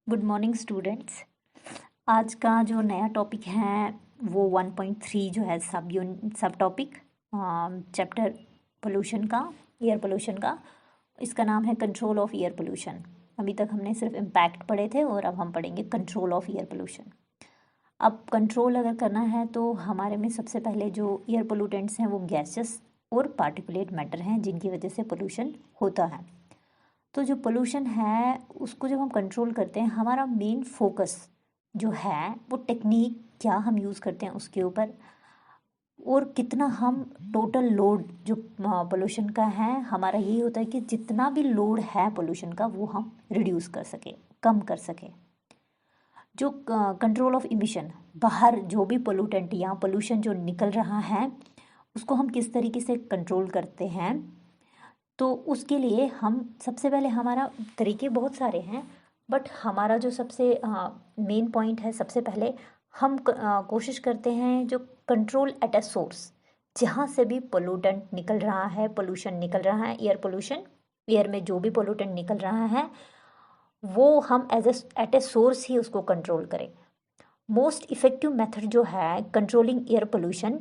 Good morning students. आज का जो नया टॉपिक है वो 1.3 जो है सब टॉपिक चैप्टर पोल्यूशन का, एयर पोल्यूशन का। इसका नाम है कंट्रोल ऑफ एयर पोल्यूशन। अभी तक हमने सिर्फ इम्पैक्ट पढ़े थे और अब हम पढ़ेंगे कंट्रोल ऑफ एयर पोल्यूशन। अब कंट्रोल अगर करना है तो हमारे में सबसे पहले जो एयर पोल्यूटेंट्स हैं वो गैसेस और पार्टिकुलेट मैटर हैं जिनकी वजह से पोल्यूशन होता है। तो जो पोल्यूशन है उसको जब हम कंट्रोल करते हैं, हमारा मेन फोकस जो है वो टेक्निक क्या हम यूज़ करते हैं उसके ऊपर, और कितना हम टोटल लोड जो पोल्यूशन का है, हमारा यही होता है कि जितना भी लोड है पोल्यूशन का वो हम रिड्यूस कर सके, कम कर सके। जो कंट्रोल ऑफ इमिशन, बाहर जो भी पोल्यूटेंट या पोल्यूशन जो निकल रहा है उसको हम किस तरीके से कंट्रोल करते हैं, तो उसके लिए हम सबसे पहले, हमारा तरीके बहुत सारे हैं बट हमारा जो सबसे मेन पॉइंट है, सबसे पहले हम कोशिश करते हैं जो कंट्रोल एट अ सोर्स, जहाँ से भी पोल्यूटेंट निकल रहा है, पोल्यूशन निकल रहा है, एयर पोल्यूशन, एयर में जो भी पोल्यूटेंट निकल रहा है वो हम एट ए सोर्स ही उसको कंट्रोल करें। मोस्ट इफ़ेक्टिव मेथड जो है कंट्रोलिंग एयर पोल्यूशन,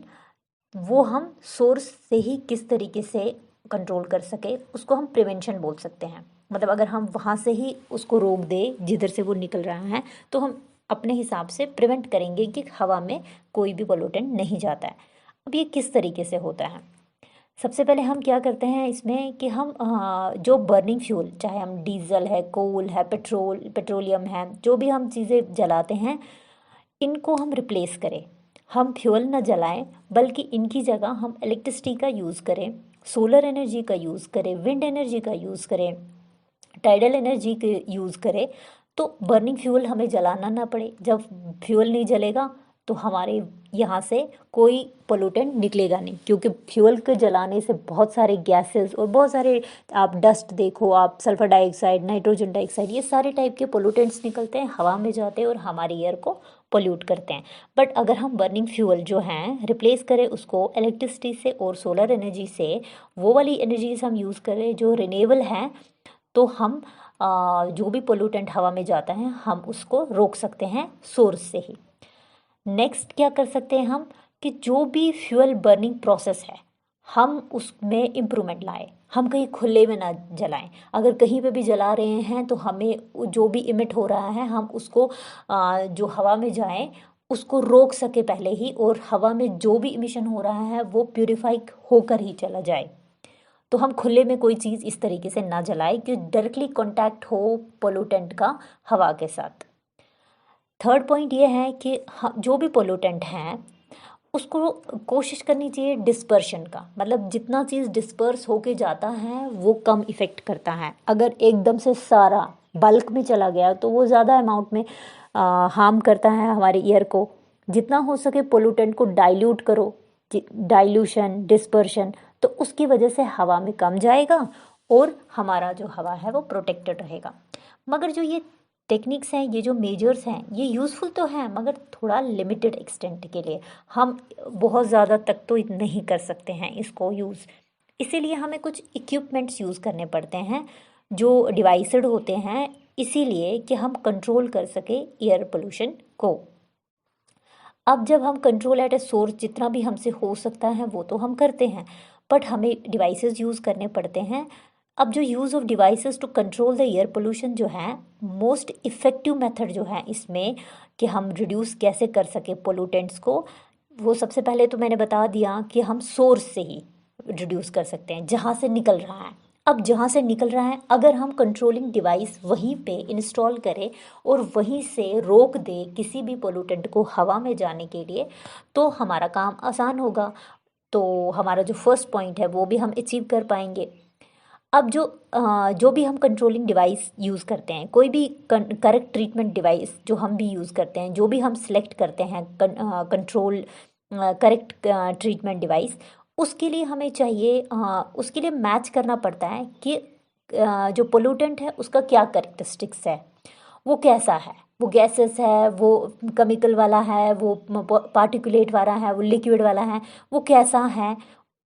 वो हम सोर्स से ही किस तरीके से कंट्रोल कर सके उसको हम प्रिवेंशन बोल सकते हैं। मतलब अगर हम वहाँ से ही उसको रोक दें जिधर से वो निकल रहा है, तो हम अपने हिसाब से प्रिवेंट करेंगे कि हवा में कोई भी पोल्यूटेंट नहीं जाता है। अब ये किस तरीके से होता है, सबसे पहले हम क्या करते हैं इसमें कि हम जो बर्निंग फ्यूल, चाहे हम डीजल है, कोल है, पेट्रोलियम है, जो भी हम चीज़ें जलाते हैं इनको हम रिप्लेस करें। हम फ्यूल ना जलाएं बल्कि इनकी जगह हम इलेक्ट्रिसिटी का यूज़ करें, सोलर एनर्जी का यूज़ करें, विंड एनर्जी का यूज़ करें, टाइडल एनर्जी के यूज़ करें, तो बर्निंग फ्यूल हमें जलाना ना पड़े। जब फ्यूल नहीं जलेगा तो हमारे यहाँ से कोई पोल्यूटेंट निकलेगा नहीं, क्योंकि फ्यूल के जलाने से बहुत सारे गैसेस और बहुत सारे, आप डस्ट देखो, आप सल्फर डाइऑक्साइड, नाइट्रोजन डाइऑक्साइड, ये सारे टाइप के पोल्यूटेंट्स निकलते हैं, हवा में जाते हैं और हमारे एयर को पोल्यूट करते हैं। बट अगर हम बर्निंग फ्यूल जो हैं रिप्लेस करें उसको इलेक्ट्रिसिटी से और सोलर एनर्जी से, वो वाली एनर्जीज हम यूज़ करें जो रिन्यूएबल हैं, तो हम जो भी पोल्यूटेंट हवा में जाता है हम उसको रोक सकते हैं सोर्स से ही। नेक्स्ट क्या कर सकते हैं हम, कि जो भी फ्यूल बर्निंग प्रोसेस है हम उसमें इम्प्रूवमेंट लाएं। हम कहीं खुले में ना जलाएं, अगर कहीं पे भी जला रहे हैं तो हमें जो भी इमिट हो रहा है हम उसको जो हवा में जाए उसको रोक सके पहले ही, और हवा में जो भी इमिशन हो रहा है वो प्यूरिफाई होकर ही चला जाए। तो हम खुले में कोई चीज़ इस तरीके से ना जलाएं कि डायरेक्टली कांटेक्ट हो पोल्यूटेंट का हवा के साथ। थर्ड पॉइंट ये है कि जो भी पोल्यूटेंट हैं उसको कोशिश करनी चाहिए डिस्पर्शन का, मतलब जितना चीज़ डिस्पर्स होके जाता है वो कम इफ़ेक्ट करता है। अगर एकदम से सारा बल्क में चला गया तो वो ज़्यादा अमाउंट में हार्म करता है हमारे ईयर को। जितना हो सके पोल्यूटेंट को डाइल्यूट करो, डाइल्यूशन, डिस्पर्शन, तो उसकी वजह से हवा में कम जाएगा और हमारा जो हवा है वो प्रोटेक्टेड रहेगा। मगर जो ये टेक्निक्स हैं, ये जो मेजर्स हैं, ये यूज़फुल तो हैं मगर थोड़ा लिमिटेड एक्सटेंट के लिए, हम बहुत ज़्यादा तक तो नहीं कर सकते हैं इसको यूज़। इसीलिए हमें कुछ इक्विपमेंट्स यूज़ करने पड़ते हैं जो डिवाइसड होते हैं, इसीलिए कि हम कंट्रोल कर सके एयर पोल्यूशन को। अब जब हम कंट्रोल एट ए सोर्स जितना भी हमसे हो सकता है वो तो हम करते हैं, बट हमें डिवाइसेस यूज़ करने पड़ते हैं। अब जो use of devices to control the air pollution जो है, मोस्ट इफ़ेक्टिव मेथड जो है इसमें कि हम रिड्यूस कैसे कर सके पोल्यूटेंट्स को, वो सबसे पहले तो मैंने बता दिया कि हम सोर्स से ही रिड्यूस कर सकते हैं, जहाँ से निकल रहा है। अब जहाँ से निकल रहा है अगर हम कंट्रोलिंग डिवाइस वहीं पे इंस्टॉल करें और वहीं से रोक दे किसी भी पोल्यूटेंट को हवा में जाने के लिए, तो हमारा काम आसान होगा। तो हमारा जो फर्स्ट पॉइंट है वो भी हम अचीव कर पाएंगे। अब जो भी हम कंट्रोलिंग डिवाइस यूज़ करते हैं, कोई भी करेक्ट ट्रीटमेंट डिवाइस जो हम भी यूज़ करते हैं, जो भी हम सिलेक्ट करते हैं कंट्रोल करेक्ट ट्रीटमेंट डिवाइस, उसके लिए हमें चाहिए, उसके लिए मैच करना पड़ता है कि जो पोल्यूटेंट है उसका क्या करेक्टरिस्टिक्स है, वो कैसा है, वो गैसेस है, वो केमिकल वाला है, वो पार्टिकुलेट वाला है, वो लिक्विड वाला है, वो कैसा है,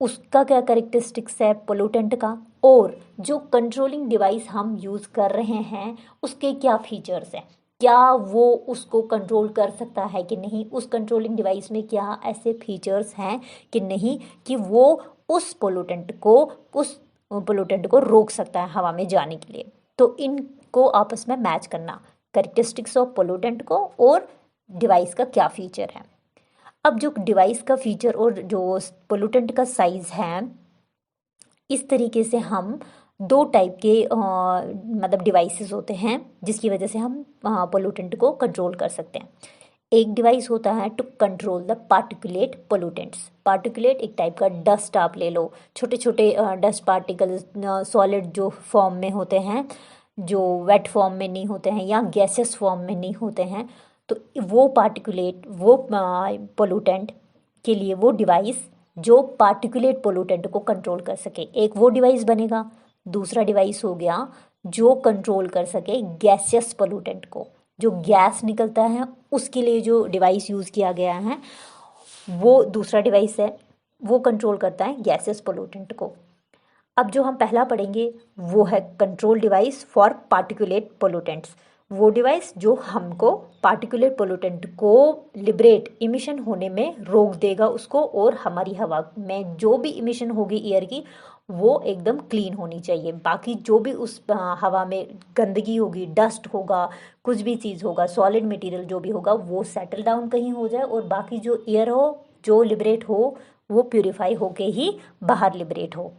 उसका क्या करेक्टरिस्टिक्स है पोल्यूटेंट का, और जो कंट्रोलिंग डिवाइस हम यूज़ कर रहे हैं उसके क्या फीचर्स हैं। क्या वो उसको कंट्रोल कर सकता है कि नहीं, उस कंट्रोलिंग डिवाइस में क्या ऐसे फीचर्स हैं कि नहीं कि वो उस पोल्यूटेंट को रोक सकता है हवा में जाने के लिए। तो इनको आपस में मैच करना, कैरेक्टरिस्टिक्स ऑफ पोल्यूटेंट को और डिवाइस का क्या फीचर है। अब जो डिवाइस का फीचर और जो पोल्यूटेंट का साइज है, इस तरीके से हम दो टाइप के मतलब डिवाइसेस होते हैं जिसकी वजह से हम पोल्यूटेंट को कंट्रोल कर सकते हैं। एक डिवाइस होता है to control the particulate pollutants. Particulate एक टाइप का डस्ट आप ले लो, छोटे छोटे डस्ट पार्टिकल्स सॉलिड जो फॉर्म में होते हैं, जो वेट फॉर्म में नहीं होते हैं या गैसेस फॉर्म में नहीं होते हैं। तो वो पार्टिकुलेट वो पोल्यूटेंट के लिए वो डिवाइस जो पार्टिकुलेट पोल्यूटेंट को कंट्रोल कर सके, एक वो डिवाइस बनेगा। दूसरा डिवाइस हो गया जो कंट्रोल कर सके गैसियस पोल्यूटेंट को, जो गैस निकलता है उसके लिए जो डिवाइस यूज़ किया गया है वो दूसरा डिवाइस है, वो कंट्रोल करता है गैसियस पोल्यूटेंट को। अब जो हम पहला पढ़ेंगे वो है control device for particulate pollutants. वो डिवाइस जो हमको पार्टिकुलेट पोल्यूटेंट को लिबरेट इमिशन होने में रोक देगा उसको, और हमारी हवा में जो भी इमिशन होगी एयर की वो एकदम क्लीन होनी चाहिए। बाकी जो भी उस हवा में गंदगी होगी, डस्ट होगा, कुछ भी चीज़ होगा, सॉलिड मटेरियल जो भी होगा वो सेटल डाउन कहीं हो जाए, और बाकी जो एयर हो जो लिबरेट हो वो प्यूरिफाई होके ही बाहर लिबरेट हो।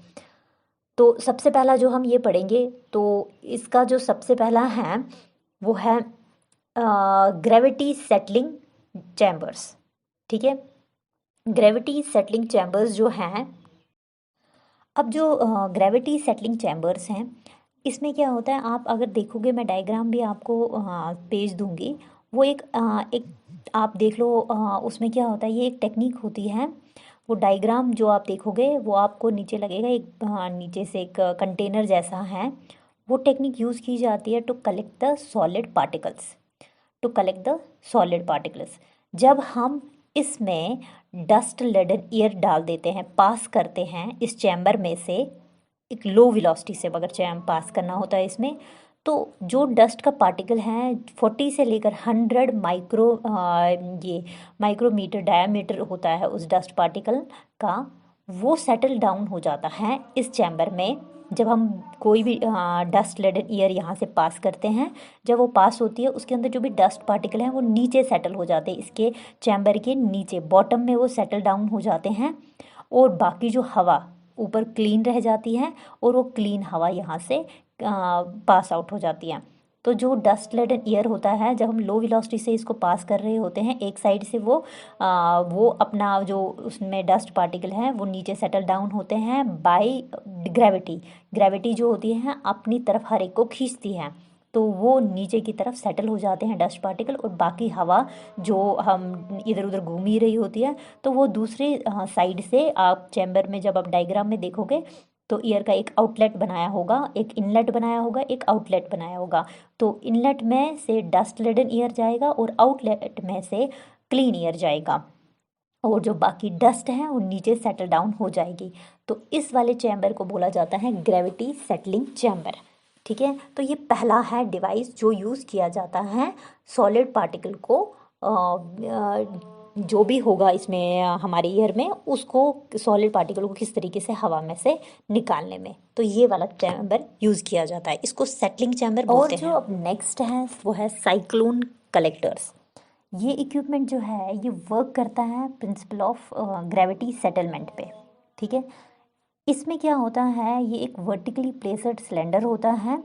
तो सबसे पहला जो हम ये पढ़ेंगे तो इसका जो सबसे पहला है वो है ग्रेविटी सेटलिंग चैम्बर्स। ठीक है, ग्रेविटी सेटलिंग चैम्बर्स जो हैं, अब जो ग्रेविटी सेटलिंग चैम्बर्स हैं इसमें क्या होता है, आप अगर देखोगे, मैं डायग्राम भी आपको पेज दूंगी, वो एक आप देख लो, उसमें क्या होता है, ये एक टेक्निक होती है। वो डायग्राम जो आप देखोगे वो आपको नीचे लगेगा, एक नीचे से एक कंटेनर जैसा है। वो टेक्निक यूज़ की जाती है to collect the solid particles, to collect the solid particles. जब हम इसमें डस्ट लेडन एयर डाल देते हैं, पास करते हैं इस चैम्बर में से, एक लो वेलोसिटी से अगर चैम पास करना होता है इसमें, तो जो डस्ट का पार्टिकल है 40 से लेकर 100 ये माइक्रोमीटर डायामीटर होता है उस डस्ट पार्टिकल का, वो सेटल डाउन हो जाता है इस चैम्बर में। जब हम कोई भी डस्ट लेडन एयर यहाँ से पास करते हैं, जब वो पास होती है उसके अंदर जो भी डस्ट पार्टिकल हैं वो नीचे सेटल हो जाते हैं, इसके चैम्बर के नीचे बॉटम में वो सेटल डाउन हो जाते हैं, और बाकी जो हवा ऊपर क्लीन रह जाती है, और वो क्लीन हवा यहाँ से पास आउट हो जाती है। तो जो डस्ट लेडन एयर होता है, जब हम लो वेलोसिटी से इसको पास कर रहे होते हैं, एक साइड से वो अपना जो उसमें डस्ट पार्टिकल है वो नीचे सेटल डाउन होते हैं बाय ग्रेविटी। ग्रेविटी जो होती है अपनी तरफ हर एक को खींचती है, तो वो नीचे की तरफ सेटल हो जाते हैं डस्ट पार्टिकल, और बाकी हवा जो हम इधर उधर घूम ही रही होती है तो वो दूसरी साइड से, आप चैम्बर में जब आप डायग्राम में देखोगे तो एयर का एक आउटलेट बनाया होगा, एक इनलेट बनाया होगा, एक आउटलेट बनाया होगा। तो इनलेट में से डस्ट लेडन एयर जाएगा और आउटलेट में से क्लीन एयर जाएगा, और जो बाकी डस्ट है वो नीचे सेटल डाउन हो जाएगी। तो इस वाले चैम्बर को बोला जाता है ग्रेविटी सेटलिंग चैम्बर। ठीक है, तो ये पहला है डिवाइस जो यूज़ किया जाता है सॉलिड पार्टिकल को जो भी होगा इसमें हमारे ईयर में, उसको सॉलिड पार्टिकल को किस तरीके से हवा में से निकालने में, तो ये वाला चैम्बर यूज़ किया जाता है, इसको सेटलिंग चैम्बर बोलते हैं। और जो अब नेक्स्ट है वो है साइक्लोन कलेक्टर्स। ये इक्विपमेंट जो है ये वर्क करता है प्रिंसिपल ऑफ ग्रेविटी सेटलमेंट पे। ठीक है, इसमें क्या होता है, ये एक वर्टिकली प्लेस्ड सिलेंडर होता है,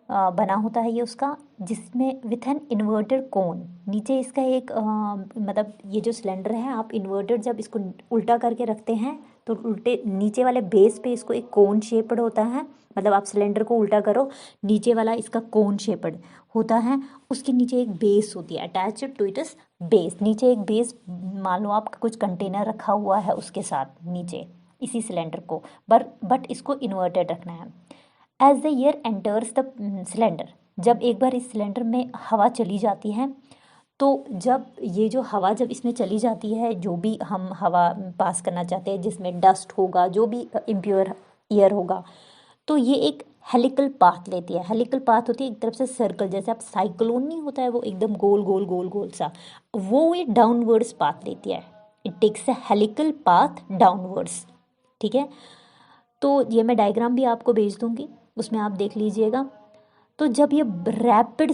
बना होता है ये उसका, जिसमें विथ एन इन्वर्टेड कोन, नीचे इसका एक मतलब ये जो सिलेंडर है, आप इन्वर्टेड जब इसको उल्टा करके रखते हैं तो उल्टे नीचे वाले बेस पे इसको एक कोन शेप्ड होता है, मतलब आप सिलेंडर को उल्टा करो, नीचे वाला इसका कोन शेप्ड होता है, उसके नीचे एक बेस होती है अटैच्ड टू इट्स बेस। नीचे एक बेस, मान लो आपका कुछ कंटेनर रखा हुआ है उसके साथ नीचे इसी सिलेंडर को, बट इसको इन्वर्टेड रखना है। As the air enters the cylinder, जब एक बार इस सिलेंडर में हवा चली जाती है, तो जब ये जो हवा जब इसमें चली जाती है, जो भी हम हवा पास करना चाहते हैं जिसमें डस्ट होगा, जो भी इम्प्योर एयर होगा, तो ये एक हेलिकल पाथ लेती है। हेलिकल पाथ होती है एक तरफ से सर्कल, जैसे आप साइक्लोन नहीं होता है वो एकदम गोल गोल गोल गोल सा, वो ये डाउनवर्ड्स पाथ लेती है। It takes a helical path downwards. ठीक है, तो ये मैं डायग्राम भी आपको भेज दूंगी, उसमें आप देख लीजिएगा। तो जब ये रैपिड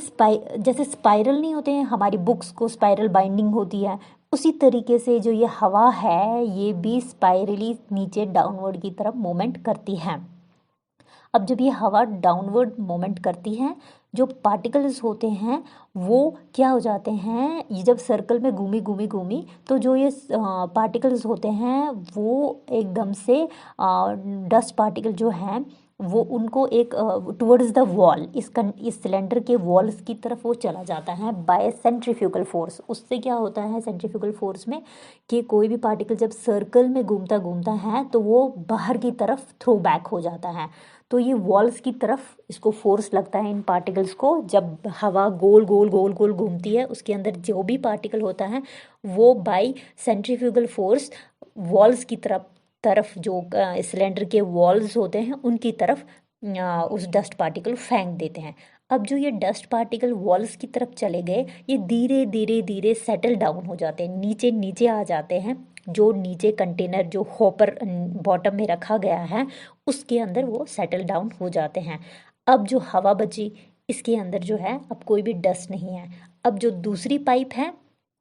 जैसे स्पाइरल नहीं होते हैं हमारी बुक्स को स्पाइरल बाइंडिंग होती है, उसी तरीके से जो ये हवा है ये भी स्पाइरली नीचे डाउनवर्ड की तरफ मूवमेंट करती है। अब जब ये हवा डाउनवर्ड मोमेंट करती है, जो पार्टिकल्स होते हैं वो क्या हो जाते हैं, ये जब सर्कल में घूमी घूमी घूमी तो जो ये पार्टिकल्स होते हैं वो एकदम से डस्ट पार्टिकल जो हैं वो उनको एक टुवर्ड्स द वॉल, इस सिलेंडर के वॉल्स की तरफ वो चला जाता है बाय सेंट्रीफ्यूगल फोर्स। उससे क्या होता है सेंट्रीफ्यूगल फोर्स में कि कोई भी पार्टिकल जब सर्कल में घूमता घूमता है तो वो बाहर की तरफ थ्रो बैक हो जाता है। तो ये वॉल्स की तरफ इसको फोर्स लगता है इन पार्टिकल्स को। जब हवा गोल गोल गोल गोल घूमती है उसके अंदर जो भी पार्टिकल होता है वो बाय सेंट्रीफ्यूगल फोर्स वॉल्स की तरफ जो सिलेंडर के वॉल्स होते हैं उनकी तरफ उस डस्ट पार्टिकल फेंक देते हैं। अब जो ये डस्ट पार्टिकल वॉल्स की तरफ चले गए ये धीरे धीरे धीरे सेटल डाउन हो जाते हैं, नीचे नीचे आ जाते हैं। जो नीचे कंटेनर जो हॉपर बॉटम में रखा गया है उसके अंदर वो सेटल डाउन हो जाते हैं। अब जो हवा बची इसके अंदर जो है अब कोई भी डस्ट नहीं है। अब जो दूसरी पाइप है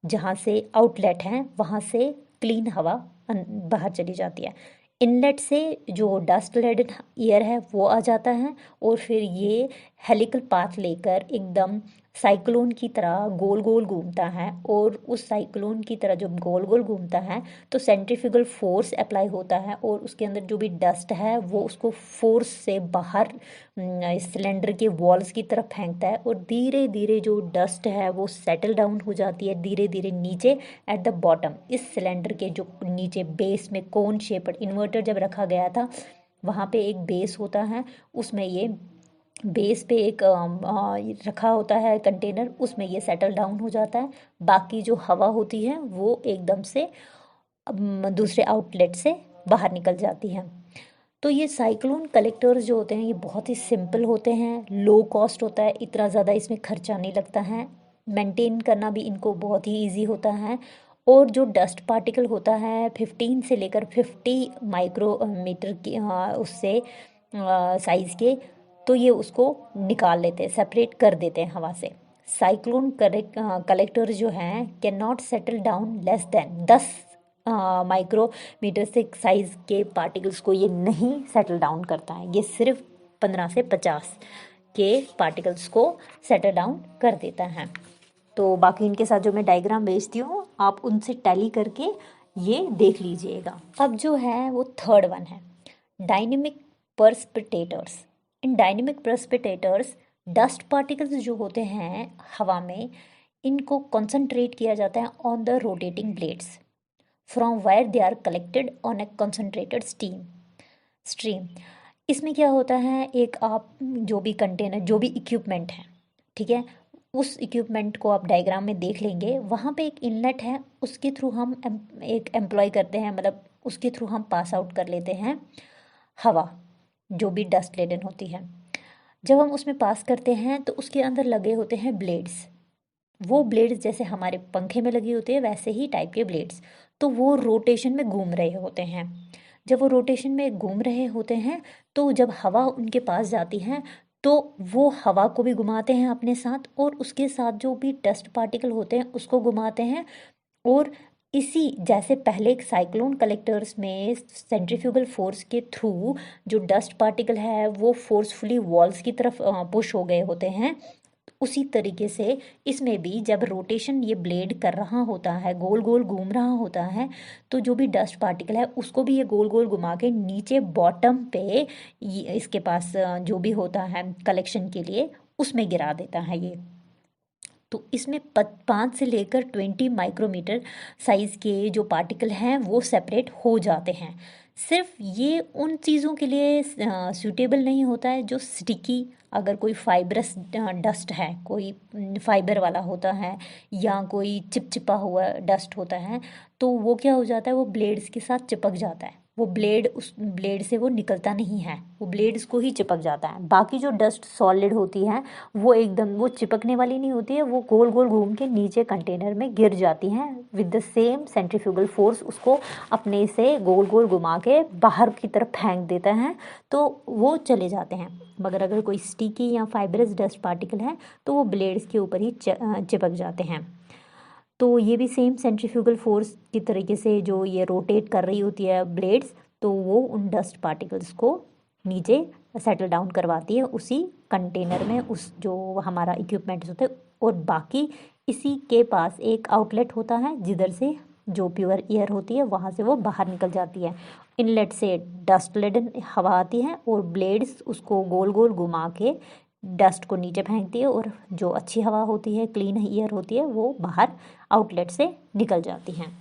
जहाँ से आउटलेट है वहाँ से क्लीन हवा बाहर चली जाती है। इनलेट से जो डस्ट लेडन एयर है वो आ जाता है और फिर ये हेलिकल पाथ लेकर एकदम साइक्लोन की तरह गोल गोल घूमता है। और उस साइक्लोन की तरह जब गोल गोल घूमता है तो सेंट्रीफ्यूगल फोर्स अप्लाई होता है और उसके अंदर जो भी डस्ट है वो उसको फोर्स से बाहर सिलेंडर के वॉल्स की तरफ फेंकता है और धीरे धीरे जो डस्ट है वो सेटल डाउन हो जाती है धीरे धीरे नीचे एट द बॉटम। इस सिलेंडर के जो नीचे बेस में कोन शेप्ड इन्वर्टर जब रखा गया था वहाँ पे एक बेस होता है, उसमें ये बेस पे एक रखा होता है कंटेनर, उसमें ये सेटल डाउन हो जाता है। बाकी जो हवा होती है वो एकदम से दूसरे आउटलेट से बाहर निकल जाती है। तो ये साइक्लोन कलेक्टर्स जो होते हैं ये बहुत ही सिंपल होते हैं, लो कॉस्ट होता है, इतना ज़्यादा इसमें खर्चा नहीं लगता है, मेंटेन करना भी इनको बहुत ही इजी होता है। और जो डस्ट पार्टिकल होता है 15 से लेकर 50 माइक्रोमीटर की उससे साइज़ के, तो ये उसको निकाल लेते हैं, सेपरेट कर देते हैं हवा से। साइक्लोन कलेक्टर जो हैं can not settle down less than 10 micrometre से साइज़ के पार्टिकल्स को ये नहीं सेटल डाउन करता है, ये सिर्फ 15 से 50 के पार्टिकल्स को सेटल डाउन कर देता है। तो बाकी इनके साथ जो मैं डायग्राम भेजती हूँ आप उनसे टैली करके ये देख लीजिएगा। अब जो है वो थर्ड वन है डायनेमिक पर्सपिटेटर्स। इन डायनेमिक पर्सपिटेटर्स डस्ट पार्टिकल्स जो होते हैं हवा में इनको कंसंट्रेट किया जाता है on the rotating blades from where they are collected on a concentrated stream. इसमें क्या होता है एक आप जो भी कंटेनर जो भी इक्विपमेंट है, ठीक है, उस इक्विपमेंट को आप डायग्राम में देख लेंगे, वहाँ पे एक इनलेट है उसके थ्रू हम एक एम्प्लॉय करते हैं, मतलब उसके थ्रू हम पास आउट कर लेते हैं हवा जो भी डस्ट लेडन होती है। जब हम उसमें पास करते हैं तो उसके अंदर लगे होते हैं ब्लेड्स, वो ब्लेड्स जैसे हमारे पंखे में लगे होते हैं वैसे ही टाइप के ब्लेड्स, तो वो रोटेशन में घूम रहे होते हैं। जब वो रोटेशन में घूम रहे होते हैं तो जब हवा उनके पास जाती है तो वो हवा को भी घुमाते हैं अपने साथ और उसके साथ जो भी डस्ट पार्टिकल होते हैं उसको घुमाते हैं। और इसी जैसे पहले एक साइक्लोन कलेक्टर्स में सेंट्रीफ्यूगल फोर्स के थ्रू जो डस्ट पार्टिकल है वो फोर्सफुली वॉल्स की तरफ पुश हो गए होते हैं, उसी तरीके से इसमें भी जब रोटेशन ये ब्लेड कर रहा होता है गोल गोल घूम रहा होता है तो जो भी डस्ट पार्टिकल है उसको भी ये गोल गोल घुमा के नीचे बॉटम पे इसके पास जो भी होता है कलेक्शन के लिए उसमें गिरा देता है ये। तो इसमें 5 से लेकर 20 माइक्रोमीटर साइज़ के जो पार्टिकल हैं वो सेपरेट हो जाते हैं। सिर्फ ये उन चीज़ों के लिए सूटेबल नहीं होता है जो स्टिकी, अगर कोई फाइब्रस डस्ट है, कोई फाइबर वाला होता है या कोई चिपचिपा हुआ डस्ट होता है तो वो क्या हो जाता है वो ब्लेड्स के साथ चिपक जाता है वो ब्लेड, उस ब्लेड से वो निकलता नहीं है, वो ब्लेड इसको ही चिपक जाता है। बाकी जो डस्ट सॉलिड होती है वो एकदम वो चिपकने वाली नहीं होती है, वो गोल गोल घूम के नीचे कंटेनर में गिर जाती हैं with the same centrifugal force, उसको अपने से गोल गोल घुमा के बाहर की तरफ फेंक देता है, तो वो चले जाते हैं। मगर अगर कोई स्टिकी या फाइबरस डस्ट पार्टिकल है तो वो ब्लेड्स के ऊपर ही चिपक जाते हैं। तो ये भी सेम सेंट्रीफ्यूगल फोर्स की तरीके से जो ये रोटेट कर रही होती है ब्लेड्स, तो वो उन डस्ट पार्टिकल्स को नीचे सेटल डाउन करवाती है उसी कंटेनर में, उस जो हमारा इक्विपमेंट्स होते हैं। और बाकी इसी के पास एक आउटलेट होता है जिधर से जो प्योर एयर होती है वहाँ से वो बाहर निकल जाती है। इनलेट से डस्ट लेडन हवा आती है और ब्लेड्स उसको गोल गोल घुमा के डस्ट को नीचे फेंकती है, और जो अच्छी हवा होती है, क्लीन एयर होती है, वो बाहर आउटलेट से निकल जाती हैं।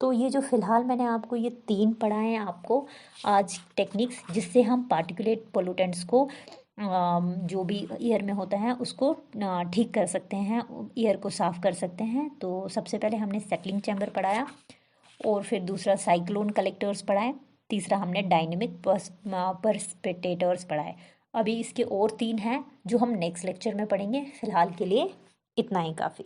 तो ये जो फ़िलहाल मैंने आपको ये 3 पढ़ाए हैं आपको आज टेक्निक्स, जिससे हम पार्टिकुलेट पोल्यूटेंट्स को जो भी एयर में होता है उसको ठीक कर सकते हैं, एयर को साफ़ कर सकते हैं। तो सबसे पहले हमने सेटलिंग चैम्बर पढ़ाया, और फिर दूसरा साइक्लोन कलेक्टर्स पढ़ाए, तीसरा हमने डायनेमिक परस्पेक्टेटर्स पढ़ाए। अभी इसके और 3 हैं जो हम नेक्स्ट लेक्चर में पढ़ेंगे। फ़िलहाल के लिए इतना ही काफ़ी।